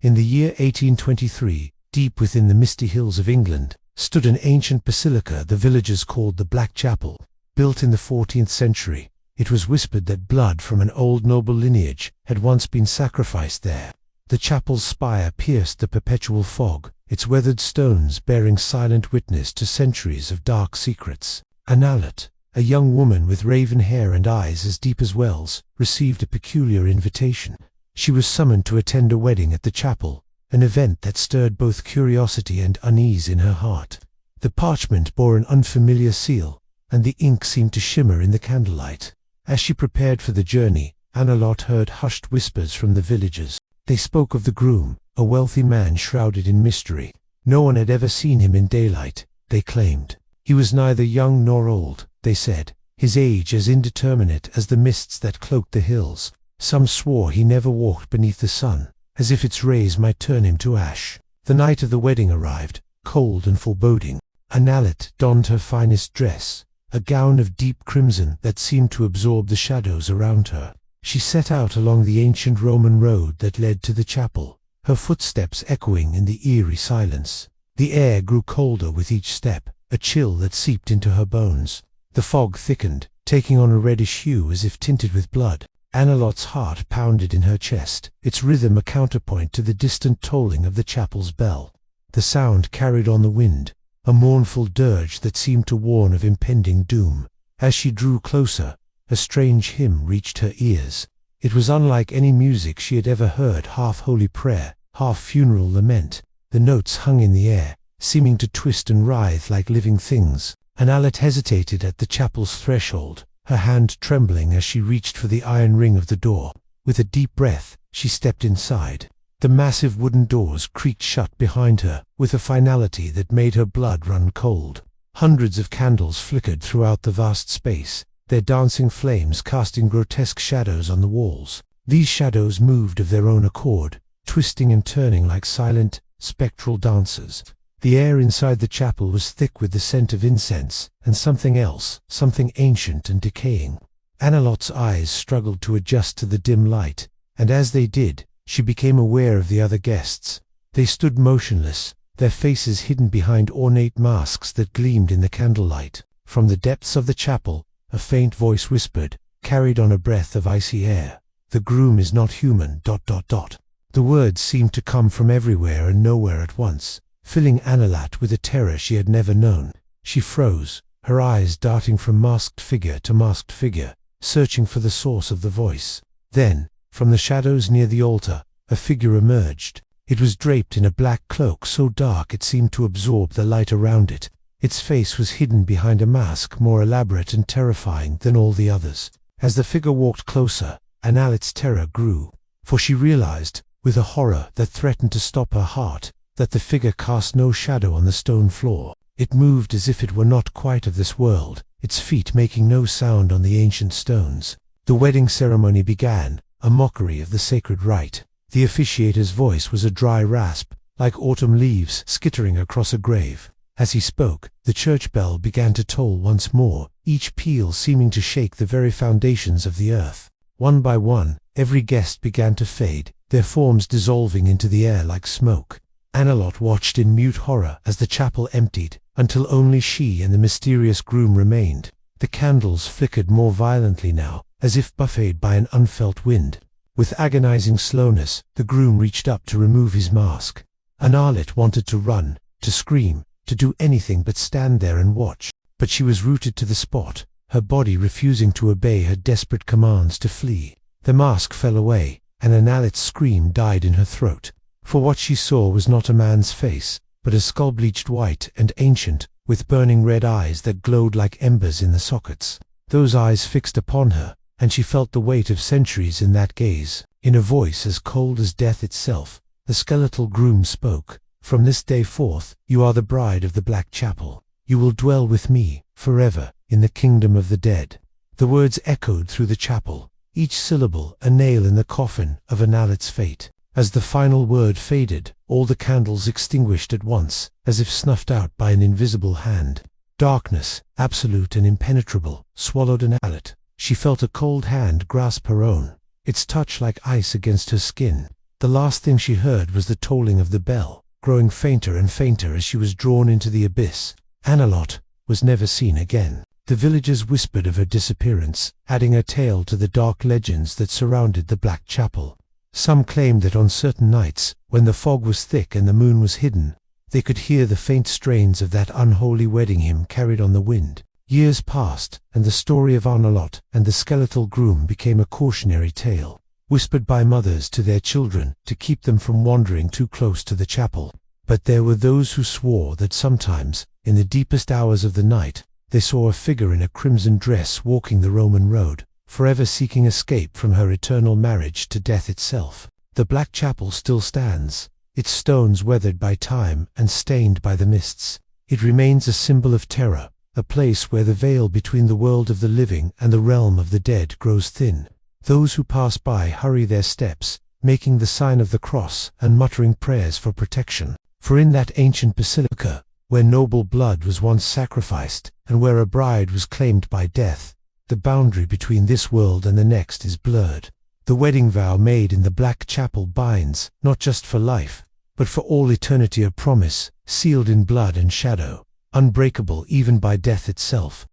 In the year 1823, deep within the misty hills of England, stood an ancient basilica the villagers called the Black Chapel. Built in the 14th century, it was whispered that blood from an old noble lineage had once been sacrificed there. The chapel's spire pierced the perpetual fog, its weathered stones bearing silent witness to centuries of dark secrets. Analet, a young woman with raven hair and eyes as deep as wells, received a peculiar invitation. She was summoned to attend a wedding at the chapel, an event that stirred both curiosity and unease in her heart. The parchment bore an unfamiliar seal, and the ink seemed to shimmer in the candlelight. As she prepared for the journey, Analot heard hushed whispers from the villagers. They spoke of the groom, a wealthy man shrouded in mystery. No one had ever seen him in daylight, they claimed. He was neither young nor old, they said, his age as indeterminate as the mists that cloaked the hills. Some swore he never walked beneath the sun, as if its rays might turn him to ash. The night of the wedding arrived, cold and foreboding. Analet donned her finest dress, a gown of deep crimson that seemed to absorb the shadows around her. She set out along the ancient Roman road that led to the chapel, her footsteps echoing in the eerie silence. The air grew colder with each step, a chill that seeped into her bones. The fog thickened, taking on a reddish hue as if tinted with blood. Analot's heart pounded in her chest, its rhythm a counterpoint to the distant tolling of the chapel's bell. The sound carried on the wind, a mournful dirge that seemed to warn of impending doom. As she drew closer, a strange hymn reached her ears. It was unlike any music she had ever heard, half holy prayer, half funeral lament. The notes hung in the air, seeming to twist and writhe like living things. Analet hesitated at the chapel's threshold, her hand trembling as she reached for the iron ring of the door. With a deep breath, she stepped inside. The massive wooden doors creaked shut behind her, with a finality that made her blood run cold. Hundreds of candles flickered throughout the vast space, their dancing flames casting grotesque shadows on the walls. These shadows moved of their own accord, twisting and turning like silent, spectral dancers. The air inside the chapel was thick with the scent of incense, and something else, something ancient and decaying. Analot's eyes struggled to adjust to the dim light, and as they did, she became aware of the other guests. They stood motionless, their faces hidden behind ornate masks that gleamed in the candlelight. From the depths of the chapel, a faint voice whispered, carried on a breath of icy air, "The groom is not human." The words seemed to come from everywhere and nowhere at once, filling Analet with a terror she had never known. She froze, her eyes darting from masked figure to masked figure, searching for the source of the voice. Then, from the shadows near the altar, a figure emerged. It was draped in a black cloak so dark it seemed to absorb the light around it. Its face was hidden behind a mask more elaborate and terrifying than all the others. As the figure walked closer, Analet's terror grew, for she realized, with a horror that threatened to stop her heart, that the figure cast no shadow on the stone floor. It moved as if it were not quite of this world, its feet making no sound on the ancient stones. The wedding ceremony began, a mockery of the sacred rite. The officiator's voice was a dry rasp, like autumn leaves skittering across a grave. As he spoke, the church bell began to toll once more, each peal seeming to shake the very foundations of the earth. One by one, every guest began to fade, their forms dissolving into the air like smoke. Analot watched in mute horror as the chapel emptied, until only she and the mysterious groom remained. The candles flickered more violently now, as if buffeted by an unfelt wind. With agonizing slowness, the groom reached up to remove his mask. Analet wanted to run, to scream, to do anything but stand there and watch. But she was rooted to the spot, her body refusing to obey her desperate commands to flee. The mask fell away, and Analet's scream died in her throat. For what she saw was not a man's face, but a skull bleached white and ancient, with burning red eyes that glowed like embers in the sockets. Those eyes fixed upon her, and she felt the weight of centuries in that gaze. In a voice as cold as death itself, the skeletal groom spoke. "From this day forth, you are the bride of the Black Chapel. You will dwell with me, forever, in the kingdom of the dead." The words echoed through the chapel, each syllable a nail in the coffin of Analet's fate. As the final word faded, all the candles extinguished at once, as if snuffed out by an invisible hand. Darkness, absolute and impenetrable, swallowed Analet. She felt a cold hand grasp her own, its touch like ice against her skin. The last thing she heard was the tolling of the bell, growing fainter and fainter as she was drawn into the abyss. Annalot was never seen again. The villagers whispered of her disappearance, adding her tale to the dark legends that surrounded the Black Chapel. Some claimed that on certain nights, when the fog was thick and the moon was hidden, they could hear the faint strains of that unholy wedding hymn carried on the wind. Years passed, and the story of Annalot and the skeletal groom became a cautionary tale, whispered by mothers to their children to keep them from wandering too close to the chapel. But there were those who swore that sometimes, in the deepest hours of the night, they saw a figure in a crimson dress walking the Roman road, forever seeking escape from her eternal marriage to death itself. The Black Chapel still stands, its stones weathered by time and stained by the mists. It remains a symbol of terror, a place where the veil between the world of the living and the realm of the dead grows thin. Those who pass by hurry their steps, making the sign of the cross and muttering prayers for protection. For in that ancient basilica, where noble blood was once sacrificed, and where a bride was claimed by death, the boundary between this world and the next is blurred. The wedding vow made in the Black Chapel binds, not just for life, but for all eternity, a promise, sealed in blood and shadow, unbreakable even by death itself.